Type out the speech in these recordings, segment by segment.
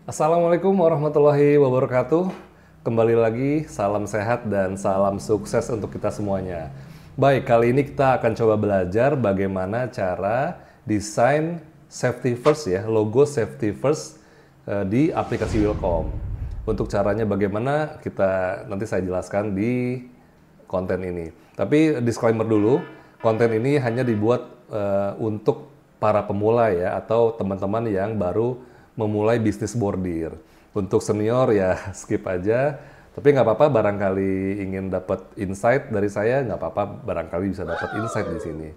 Assalamualaikum warahmatullahi wabarakatuh. Kembali lagi, salam sehat dan salam sukses untuk kita semuanya. Baik, kali ini kita akan coba belajar bagaimana cara desain safety first ya, logo safety first di aplikasi Wilcom. Untuk caranya bagaimana nanti saya jelaskan di konten ini. Tapi disclaimer dulu, konten ini hanya dibuat untuk para pemula ya, atau teman-teman yang baru memulai bisnis bordir. Untuk senior ya skip aja, tapi nggak apa-apa, barangkali ingin dapat insight dari saya, nggak apa-apa, barangkali bisa dapat insight di sini.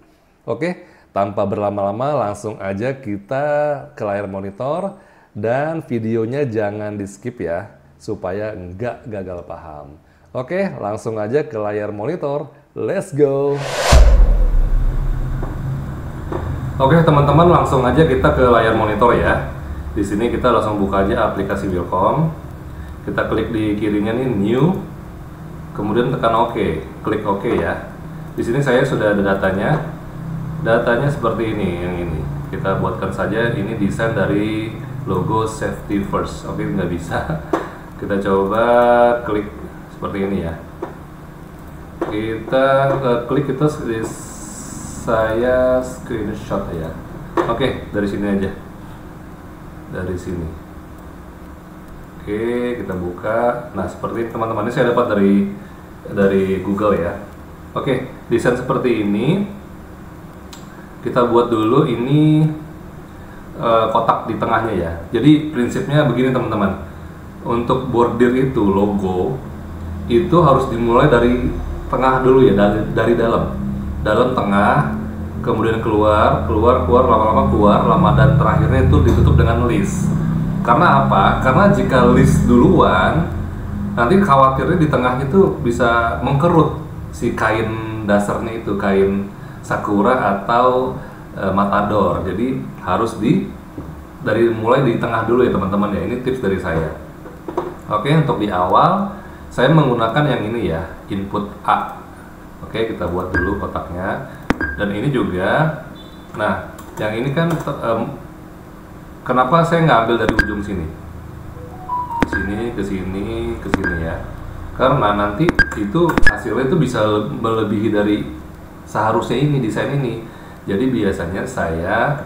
Oke, tanpa berlama-lama langsung aja kita ke layar monitor, dan videonya jangan di skip ya, supaya nggak gagal paham. Oke, langsung aja ke layar monitor, let's go! Oke teman-teman, langsung aja kita ke layar monitor ya. Di sini kita langsung buka aja aplikasi Wilcom. Kita klik di kirinya nih New, kemudian tekan OK, klik OK ya. Di sini saya sudah ada datanya. Datanya seperti ini, yang ini. Kita buatkan saja, ini desain dari logo Safety First. Oke, nggak bisa. Kita coba klik seperti ini ya. Kita klik itu saya screenshot ya. Oke, dari sini aja. Dari sini. Oke, kita buka. Nah, seperti teman-teman, ini saya dapat dari Google ya. Oke, desain seperti ini. Kita buat dulu ini kotak di tengahnya ya. Jadi prinsipnya begini teman-teman. Untuk bordir itu logo itu harus dimulai dari tengah dulu ya, dari dalam. Dalam, tengah, kemudian keluar, lama-lama keluar, dan terakhirnya itu ditutup dengan list. Karena apa? Karena jika list duluan, nanti khawatirnya di tengah itu bisa mengkerut si kain dasarnya itu, kain sakura atau matador. Jadi harus mulai di tengah dulu ya teman-teman ya. Ini tips dari saya. Oke, untuk di awal saya menggunakan yang ini ya, input A. Oke, kita buat dulu kotaknya. Dan ini juga, nah yang ini kan kenapa saya nggak ambil dari ujung sini, ke sini ya, karena nanti itu hasilnya itu bisa melebihi dari seharusnya ini, desain ini. Jadi biasanya saya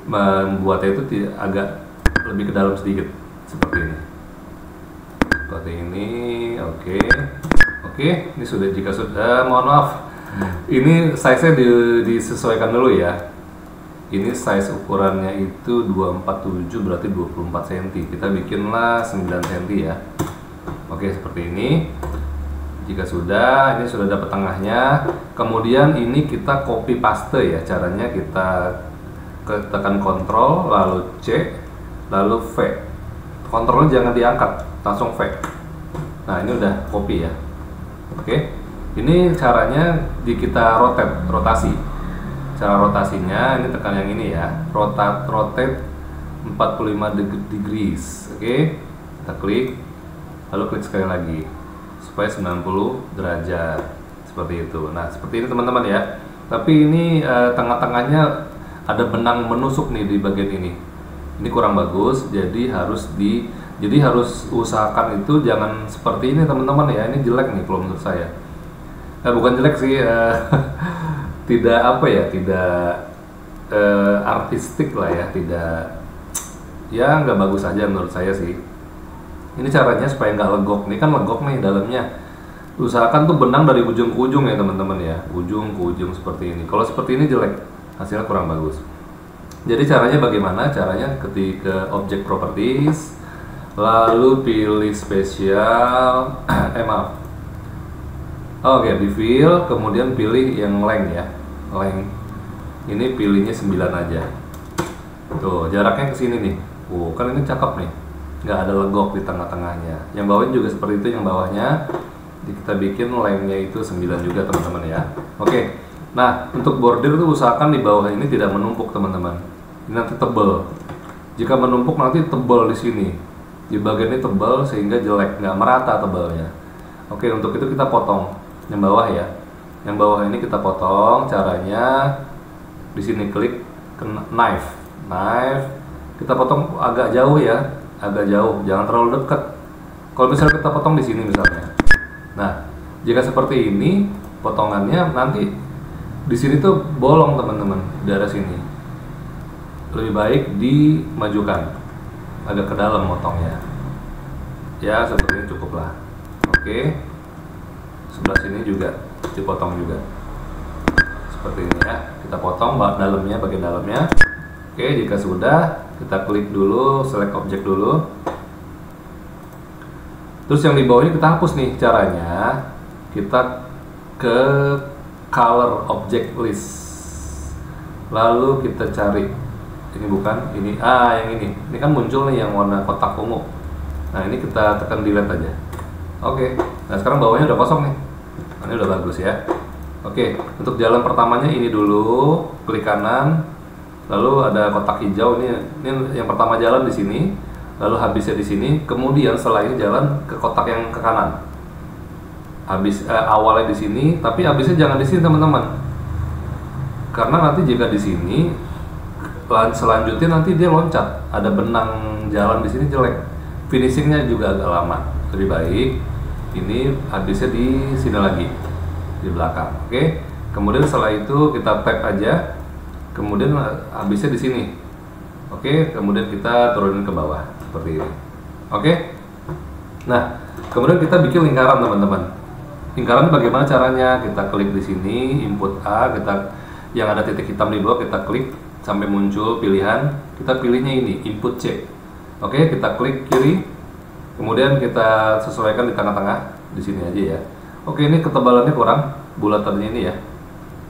membuatnya itu agak lebih ke dalam sedikit, seperti ini. Oke, ini sudah. Jika sudah, mohon maaf, ini size-nya disesuaikan dulu ya. Ini size ukurannya itu 247, berarti 24 cm. Kita bikinlah 9 cm ya. Oke, seperti ini. Jika sudah, ini sudah dapat tengahnya. Kemudian ini kita copy paste ya. Caranya kita tekan Ctrl, lalu C, lalu V. Ctrl-nya jangan diangkat, langsung V. Nah, ini udah copy ya. Oke, ini caranya kita rotasi. Cara rotasinya ini tekan yang ini ya, rotate 45 degrees. Oke, kita klik, lalu klik sekali lagi supaya 90 derajat seperti itu. Nah, seperti ini teman-teman ya. Tapi ini tengah-tengahnya ada benang menusuk nih di bagian ini. Ini kurang bagus, jadi harus usahakan itu jangan seperti ini teman-teman ya. Ini jelek nih kalau menurut saya. Bukan jelek sih, tidak artistik lah ya, nggak bagus aja menurut saya sih. Ini caranya supaya nggak legok. Ini kan legok nih dalamnya. Usahakan tuh benang dari ujung ke ujung ya teman-teman ya, ujung ke ujung seperti ini. Kalau seperti ini jelek, hasilnya kurang bagus. Jadi caranya bagaimana? Caranya ketika object properties, lalu pilih spesial, di fill, kemudian pilih yang length ya, length. Ini pilihnya 9 aja. Tuh, jaraknya ke sini nih. Kan ini cakep nih. Nggak ada legok di tengah-tengahnya. Yang bawahnya juga seperti itu, yang bawahnya kita bikin lengthnya itu 9 juga teman-teman ya. Oke. Nah, untuk bordir tuh usahakan di bawah ini tidak menumpuk teman-teman. Ini nanti tebel. Jika menumpuk nanti tebel di sini. Di bagian ini tebal sehingga jelek, nggak merata tebalnya. Oke, untuk itu kita potong yang bawah ya. Yang bawah ini kita potong. Caranya di sini klik ke knife. Kita potong agak jauh ya, agak jauh, jangan terlalu dekat. Kalau misalnya kita potong di sini misalnya, nah jika seperti ini potongannya nanti di sini tuh bolong teman-teman, daerah sini. Lebih baik dimajukan agak ke dalam motongnya. Ya seperti ini cukup lah. Oke, sebelah sini juga dipotong juga seperti ini ya. Kita potong dalamnya, bagian dalamnya. Oke, jika sudah kita klik dulu, select object dulu. Terus yang di bawahnya kita hapus nih. Caranya kita ke color object list, lalu kita cari ini, bukan ini, yang ini kan muncul nih yang warna kotak ungu. Nah ini kita tekan delete aja. Oke, nah sekarang bawahnya udah kosong nih. Nah, ini udah bagus ya. Oke, untuk jalan pertamanya ini dulu, klik kanan, lalu ada kotak hijau. Ini yang pertama jalan di sini, lalu habisnya di sini. Kemudian setelah ini jalan ke kotak yang ke kanan. Habis awalnya di sini, tapi habisnya jangan di sini teman-teman. Karena nanti jika di sini, selanjutnya nanti dia loncat, ada benang jalan di sini jelek. Finishingnya juga agak lama. Lebih baik ini habisnya di sini lagi, di belakang. Oke, kemudian setelah itu kita tap aja, kemudian habisnya di sini. Oke, kemudian kita turunin ke bawah seperti ini. Oke, nah kemudian kita bikin lingkaran teman-teman. Lingkaran bagaimana caranya? Kita klik di sini, input A, kita yang ada titik hitam di bawah kita klik sampai muncul pilihan. Kita pilihnya ini, input C. Oke, kita klik kiri, kemudian kita sesuaikan di tengah-tengah, di sini aja ya. Oke, ini ketebalannya kurang, bulatannya ini ya.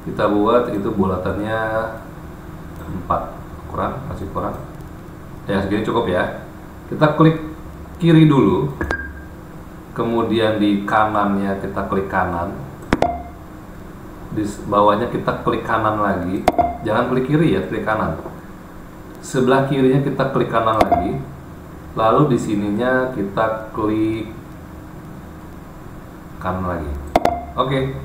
Kita buat itu bulatannya 4, kurang, masih kurang. Ya segini cukup ya. Kita klik kiri dulu, kemudian di kanannya kita klik kanan, di bawahnya kita klik kanan lagi. Jangan klik kiri ya, klik kanan. Sebelah kirinya kita klik kanan lagi. Lalu di sininya kita klik kanan lagi. Oke,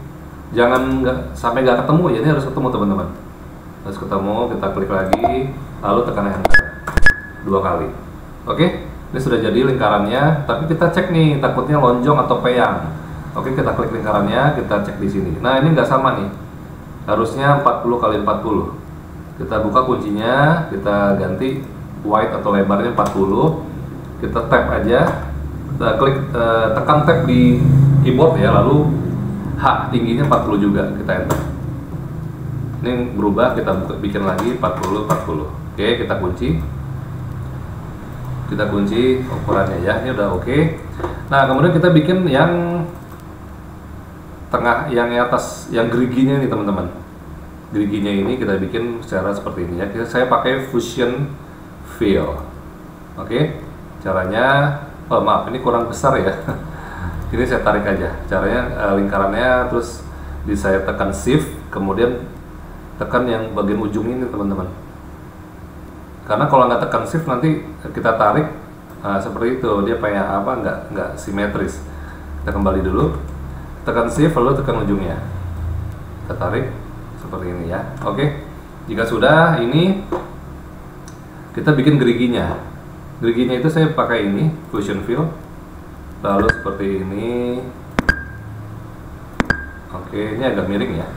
jangan sampai nggak ketemu ya, ini harus ketemu teman-teman. Harus ketemu, kita klik lagi, lalu tekan enter 2 kali. Oke, ini sudah jadi lingkarannya. Tapi kita cek nih, takutnya lonjong atau peyang. Oke, kita klik lingkarannya, kita cek di sini. Nah ini nggak sama nih, harusnya 40 kali 40. Kita buka kuncinya, kita ganti wide atau lebarnya 40. Kita tap aja, kita klik, tekan tab di keyboard ya, lalu H tingginya 40 juga, kita enter. Ini berubah, kita bikin lagi 40 40. Oke, kita kunci ukurannya ya. Ini udah oke. Nah kemudian kita bikin yang tengah, yang atas, yang geriginya nih teman-teman. Geriginya ini kita bikin secara seperti ini ya. Saya pakai Fusion Fill. Oke, caranya, oh maaf ini kurang besar ya. Ini saya tarik aja. Caranya lingkarannya, terus saya tekan Shift, kemudian tekan yang bagian ujung ini teman-teman. Karena kalau nggak tekan Shift nanti kita tarik seperti itu, dia kayak apa, nggak simetris. Kita kembali dulu, tekan Shift lalu tekan ujungnya, kita tarik seperti ini ya. Oke, jika sudah, ini kita bikin geriginya. Geriginya itu saya pakai ini Fusion Fill, lalu seperti ini. Oke, ini agak miring ya.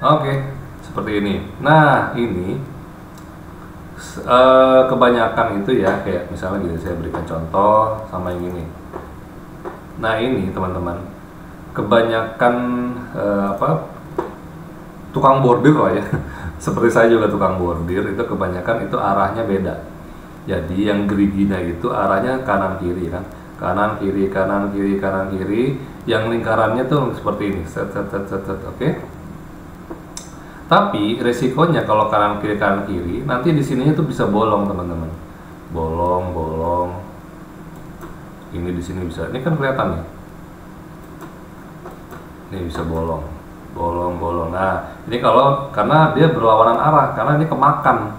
Oke, seperti ini. Nah ini kebanyakan itu ya, kayak misalnya gini, saya berikan contoh sama yang ini. Nah ini teman-teman, kebanyakan tukang bordir lah ya. Seperti saya juga tukang bordir, itu kebanyakan itu arahnya beda. Jadi yang geriginya itu arahnya kanan kiri kan, kanan kiri kanan kiri kanan kiri. Yang lingkarannya tuh seperti ini, set. Oke. Tapi resikonya kalau kanan kiri nanti di sininya tuh bisa bolong teman-teman, bolong. Ini di sini bisa, ini kan kelihatan nih. Ini bisa bolong. Nah ini karena dia berlawanan arah, karena ini kemakan.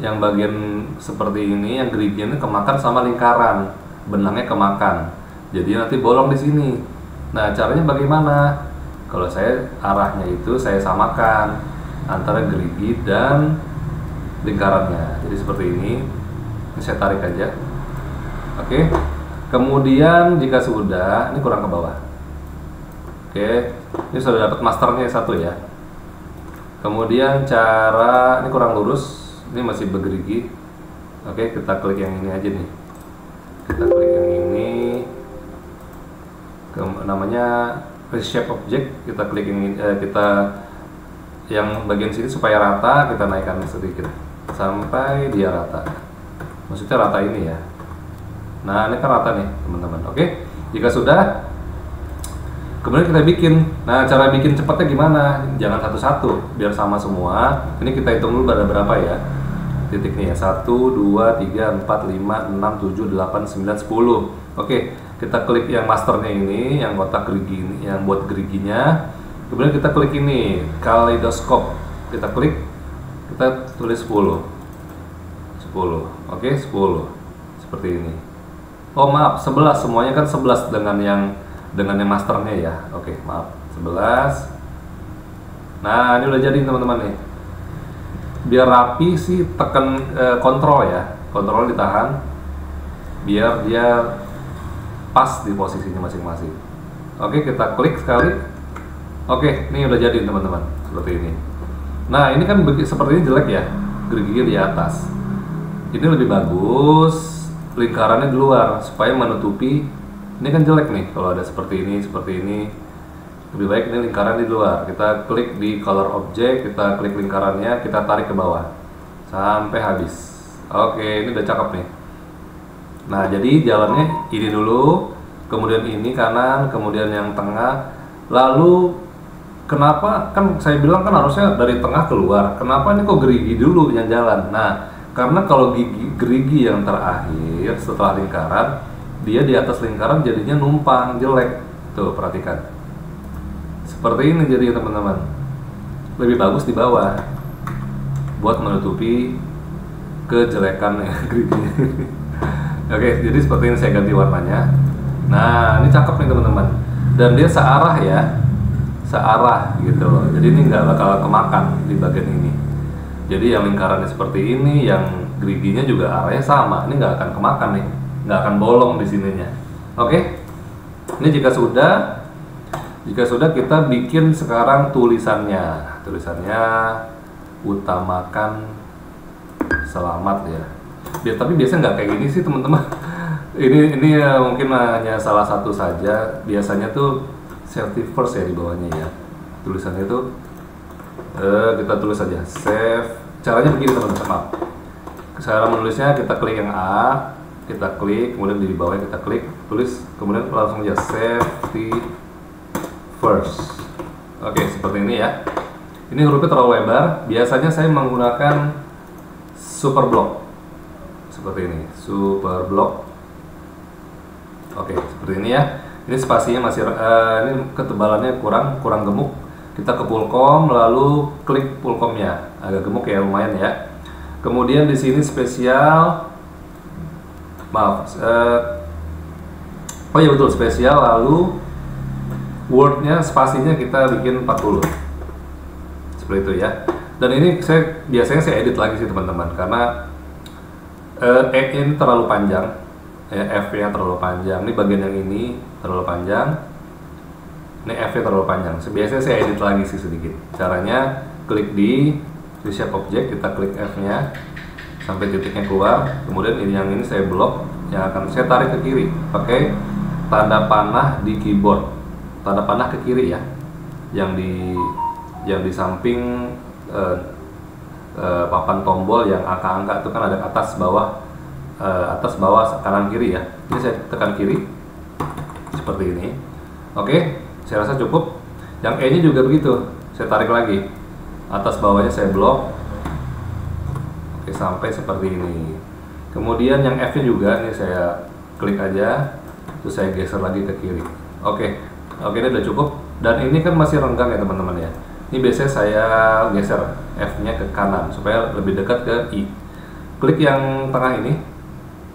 Yang bagian seperti ini, yang geriginya ini kemakan sama lingkaran, benangnya kemakan. Jadi nanti bolong di sini. Nah caranya bagaimana? Kalau saya arahnya itu saya samakan antara gerigi dan lingkarannya. Jadi seperti ini. Ini saya tarik aja. Oke. Kemudian jika sudah, ini kurang ke bawah. Oke, ini sudah dapat masternya satu ya. Kemudian cara, ini kurang lurus, ini masih bergerigi. Oke, kita klik yang ini aja nih. Kita klik yang ini, namanya reshape object. Kita klik yang ini, yang bagian sini supaya rata, kita naikkan sedikit sampai dia rata. Maksudnya rata ini ya. Nah, ini kan rata nih teman-teman. Oke, jika sudah, kemudian kita bikin. Nah, cara bikin cepatnya gimana? Jangan satu-satu, biar sama semua. Ini kita hitung dulu ada berapa ya titiknya ya. 1, 2, 3, 4, 5, 6, 7, 8, 9, 10. Oke, kita klik yang masternya ini, yang kotak gerigi ini, yang buat geriginya. Kemudian kita klik ini, kaleidoskop. Kita klik, kita tulis 10. 10. Oke, 10. Seperti ini. Oh maaf, 11, semuanya kan 11 dengan yang masternya ya. Oke, maaf, 11. Nah, ini udah jadi teman-teman nih. Biar rapi sih tekan kontrol ya. Kontrol ditahan biar dia pas di posisinya masing-masing. Oke, kita klik sekali. Oke, ini udah jadi teman-teman, seperti ini. Nah, ini kan seperti ini jelek ya, geriginya di atas. Ini lebih bagus lingkarannya di luar supaya menutupi. Ini kan jelek nih kalau ada seperti ini. Lebih baik ini lingkaran di luar. Kita klik di color object, kita klik lingkarannya, kita tarik ke bawah sampai habis. Oke, ini udah cakep nih. Nah, jadi jalannya ini dulu, kemudian ini kanan, kemudian yang tengah. Lalu kenapa, kan saya bilang kan harusnya dari tengah keluar, kenapa ini kok gerigi dulu yang jalan? Nah, karena kalau gerigi yang terakhir setelah lingkaran, dia di atas lingkaran jadinya numpang, jelek. Tuh, perhatikan. Seperti ini jadi teman-teman. Lebih bagus di bawah buat menutupi kejelekan geriginya. Oke, jadi seperti ini saya ganti warnanya. Nah, ini cakep nih teman-teman. Dan dia searah ya. Searah gitu loh. Jadi ini nggak bakal kemakan di bagian ini. Jadi yang lingkarannya seperti ini, yang geriginya juga arahnya sama. Ini nggak akan kemakan nih, nggak akan bolong di sininya. Oke, ini jika sudah kita bikin sekarang tulisannya. Tulisannya utamakan selamat ya. Tapi biasanya nggak kayak gini sih teman-teman. Ini mungkin hanya salah satu saja. Biasanya tuh safety first ya di bawahnya ya. Tulisannya itu kita tulis aja save. Caranya begini teman-teman, maaf. Cara menulisnya kita klik yang A, kita klik, kemudian di bawahnya kita klik, tulis, kemudian langsung aja safety first. Oke, seperti ini ya. Ini hurufnya terlalu lebar. Biasanya saya menggunakan super block. Seperti ini, super block. Oke, seperti ini ya. Ini spasinya masih ini ketebalannya kurang gemuk. Kita ke Pulcom, lalu klik Pulcomnya, agak gemuk ya, lumayan ya. Kemudian di sini spesial, maaf, oh iya betul spesial, lalu wordnya spasinya kita bikin 40, seperti itu ya. Dan ini biasanya saya edit lagi sih teman-teman, karena ini terlalu panjang, ya, F-nya terlalu panjang. Ini bagian yang ini terlalu panjang. Ini F-nya terlalu panjang. Biasanya saya edit lagi sih sedikit. Caranya klik di reshape object, kita klik F-nya sampai titiknya keluar. Kemudian yang ini saya blok, yang akan saya tarik ke kiri. Pakai tanda panah di keyboard. Tanda panah ke kiri ya. Yang di samping papan tombol yang angka-angka itu kan ada atas bawah kanan kiri ya. Ini saya tekan kiri seperti ini. Oke, saya rasa cukup. Yang E nya juga begitu, saya tarik lagi, atas bawahnya saya blok. Oke, sampai seperti ini. Kemudian yang F nya juga, ini saya klik aja, terus saya geser lagi ke kiri. Oke, ini udah cukup. Dan ini kan masih renggang ya teman-teman ya. Ini biasanya saya geser F nya ke kanan supaya lebih dekat ke I. Klik yang tengah ini,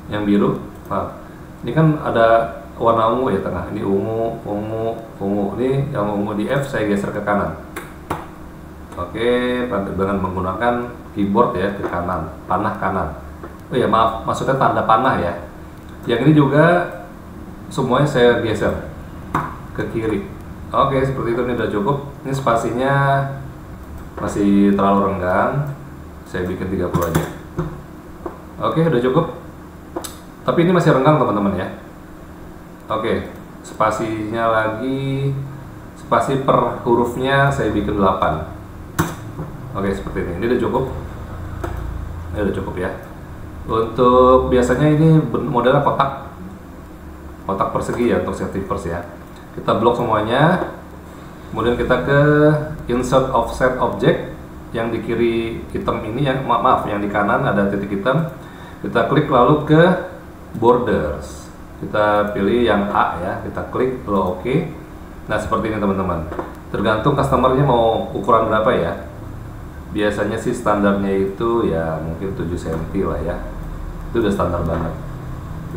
yang biru. Nah, ini kan ada warna ungu ya tengah. Ini ungu. Ini yang ungu di F saya geser ke kanan. Oke, dengan menggunakan keyboard ya, ke kanan, panah kanan. Oh ya maaf, maksudnya tanda panah ya. Yang ini juga semuanya saya geser ke kiri. Oke, seperti itu, ini udah cukup. Ini spasinya masih terlalu renggang, saya bikin 30 aja. Oke, udah cukup. Tapi ini masih renggang teman-teman ya. Oke, spasinya lagi, spasi per hurufnya saya bikin 8. Oke, seperti ini. Ini udah cukup. Ini udah cukup ya. Untuk biasanya ini modelnya kotak persegi ya untuk safety first ya. Kita blok semuanya, kemudian kita ke insert offset object yang di kiri hitam ini, yang maaf yang di kanan ada titik hitam. Kita klik lalu ke borders, kita pilih yang A ya, kita klik lalu oke. Nah seperti ini teman-teman, tergantung customernya mau ukuran berapa ya. Biasanya sih standarnya itu ya mungkin 7 cm lah ya, itu udah standar banget.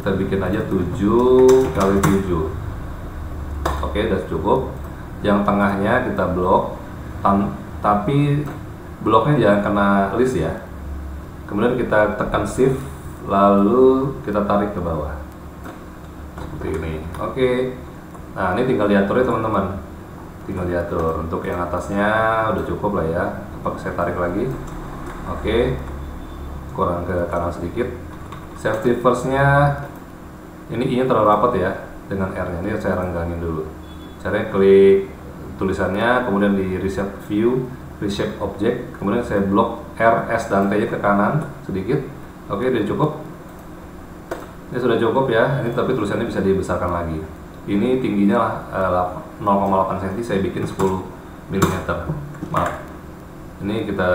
Kita bikin aja 7 kali 7. Oke, udah cukup. Yang tengahnya kita blok, tapi bloknya jangan kena list ya. Kemudian kita tekan shift, lalu kita tarik ke bawah seperti ini. Oke, nah ini tinggal diatur ya teman-teman, tinggal diatur. Untuk yang atasnya udah cukup lah ya. Apa saya tarik lagi? Oke, kurang ke kanan sedikit. Safety first-nya ini I-nya terlalu rapat ya dengan R-nya. Ini saya renggangin dulu. Caranya klik tulisannya, kemudian di reset view, reshape object, kemudian saya blok R, S, dan T-nya ke kanan sedikit. Oke, udah cukup. Ini sudah cukup ya. Ini tapi tulisannya bisa dibesarkan lagi. Ini tingginya 0,8 cm, saya bikin 10 mm. Maaf. Ini kita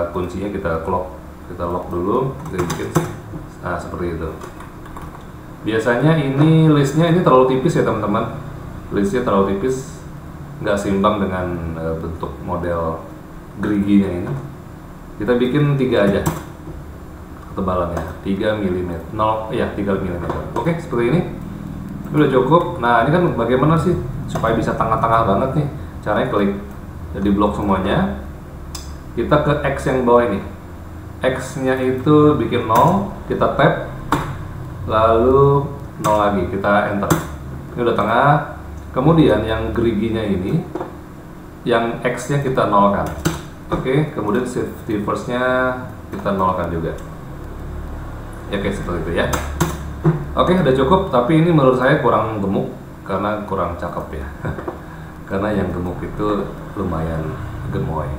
kuncinya kita lock dulu, kita bikin. Nah seperti itu. Biasanya ini listnya ini terlalu tipis ya teman-teman. Listnya terlalu tipis, nggak seimbang dengan bentuk model geriginya ini. Kita bikin 3 aja ketebalannya, 3 mm, 3 mm. Oke, seperti ini. Ini udah cukup. Nah ini kan bagaimana sih supaya bisa tengah-tengah banget nih? Caranya klik, jadi blok semuanya. Kita ke X yang bawah ini. X nya itu bikin 0, kita tap, lalu 0 lagi, kita enter. Ini udah tengah. Kemudian yang geriginya ini, yang X nya kita nolkan. Oke, kemudian safety first nya kita nolkan juga. Ya, oke, seperti itu ya. Oke, udah cukup, tapi ini menurut saya kurang gemuk karena kurang cakep ya. Karena yang gemuk itu lumayan gemoy.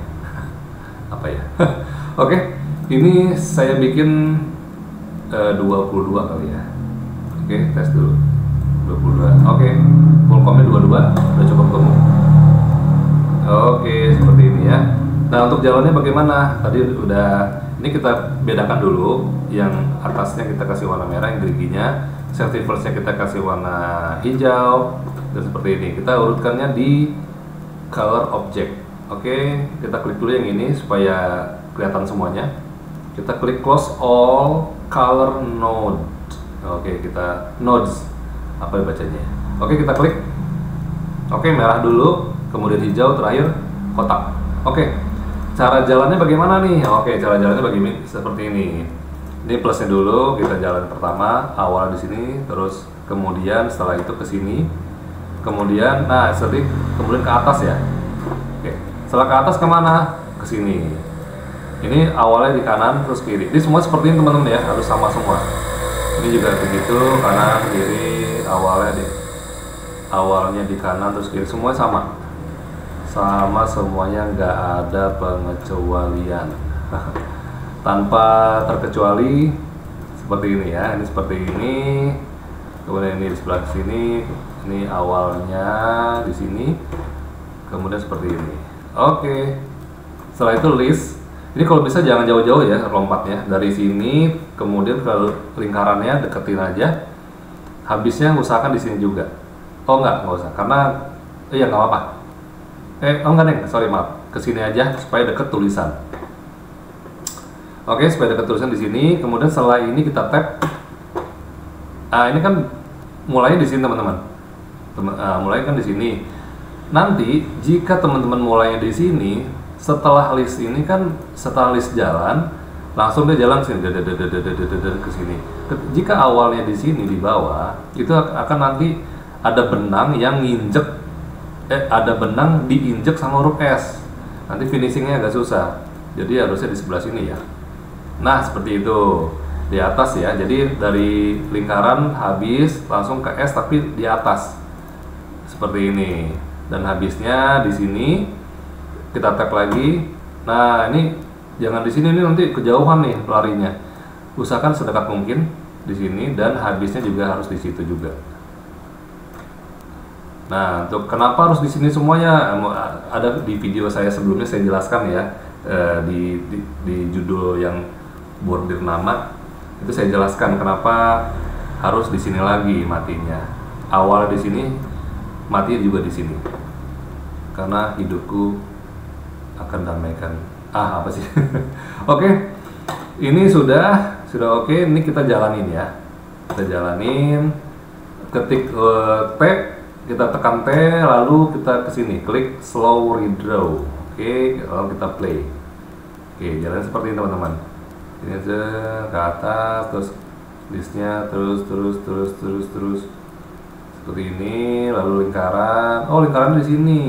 Apa ya? Oke, ini saya bikin 22 kali ya. Oke, tes dulu. 22. Oke, full comment 22 udah cukup gemuk. Oke, seperti ini ya. Nah, untuk jalannya bagaimana? Tadi udah, ini kita bedakan dulu. Yang atasnya kita kasih warna merah, yang geriginya. Safety first-nya kita kasih warna hijau. Dan seperti ini. Kita urutkannya di color object. Oke, kita klik dulu yang ini supaya kelihatan semuanya. Kita klik close all color node. Oke, kita nodes. Apa bacanya? Oke, kita klik. Oke, merah dulu, kemudian hijau, terakhir kotak. Oke, cara jalannya bagaimana nih? Oke, cara jalannya begini, seperti ini. Ini plusnya dulu, kita jalan pertama, awal di sini, terus kemudian setelah itu ke sini, kemudian, nah, kemudian ke atas ya. Oke, setelah ke atas kemana? Ke sini. Ini awalnya di kanan, terus kiri. Ini semua seperti ini teman-teman ya, harus sama semua. Ini juga begitu, kanan, kiri. Awalnya di kanan terus kiri, semua sama semuanya, nggak ada pengecualian. Tanpa terkecuali seperti ini ya. Ini seperti ini, kemudian ini di sebelah sini, ini awalnya di sini, kemudian seperti ini. Oke, setelah itu list. Ini kalau bisa jangan jauh-jauh ya lompatnya, dari sini kemudian ke lingkarannya deketin aja. Habisnya usahakan di sini juga. Oh nggak usah, karena iya nggak apa-apa. Enggak Neng, sorry maaf. Kesini aja supaya deket tulisan. Oke, supaya deket tulisan di sini. Kemudian setelah ini kita tap. Ini kan mulainya di sini teman-teman. Mulainya kan di sini. Nanti jika teman-teman mulainya di sini, setelah list ini kan, setelah list jalan, langsung dia jalan sini ke sini. Jika awalnya di sini di bawah, itu akan nanti ada benang yang nginjek, ada benang diinjek sama huruf S. Nanti finishingnya agak susah. Jadi harusnya di sebelah sini ya. Nah seperti itu di atas ya. Jadi dari lingkaran habis langsung ke S tapi di atas seperti ini. Dan habisnya di sini kita tap lagi. Nah ini jangan di sini, ini nanti kejauhan nih larinya. Usahakan sedekat mungkin di sini dan habisnya juga harus di situ juga. Nah, untuk kenapa harus di sini semuanya ada di video saya sebelumnya saya jelaskan ya, di judul yang bordir nama itu saya jelaskan kenapa harus di sini lagi matinya. Awal di sini, mati juga di sini. Karena hidupku akan damaikan. Apa sih? Oke. Ini sudah oke. Ini kita jalanin ya. Kita jalanin. Ketik T, kita tekan T, lalu kita ke sini, klik slow redraw. Oke, lalu kita play. Oke, jalan seperti ini teman-teman. Ini aja ke atas, terus listnya terus seperti ini, lalu lingkaran. Oh, lingkaran di sini.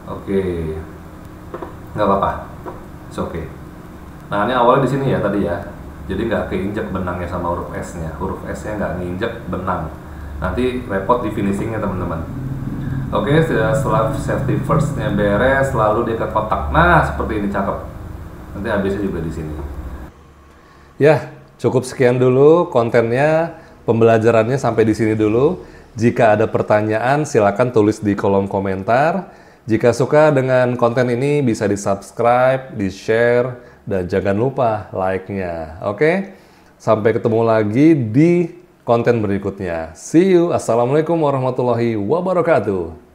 Oke, nggak apa-apa, oke. Nah, ini awalnya di sini ya tadi ya. Jadi nggak keinjek benangnya sama huruf S-nya. Huruf S-nya nggak nginjek benang. Nanti repot di finishingnya teman-teman. Oke, setelah safety first-nya beres, lalu dia ke kotak. Nah, seperti ini cakep. Nanti habisnya juga di sini. Ya, cukup sekian dulu kontennya, pembelajarannya sampai di sini dulu. Jika ada pertanyaan, silakan tulis di kolom komentar. Jika suka dengan konten ini, bisa di-subscribe, di-share, dan jangan lupa like-nya. Oke, sampai ketemu lagi di konten berikutnya. See you. Assalamualaikum warahmatullahi wabarakatuh.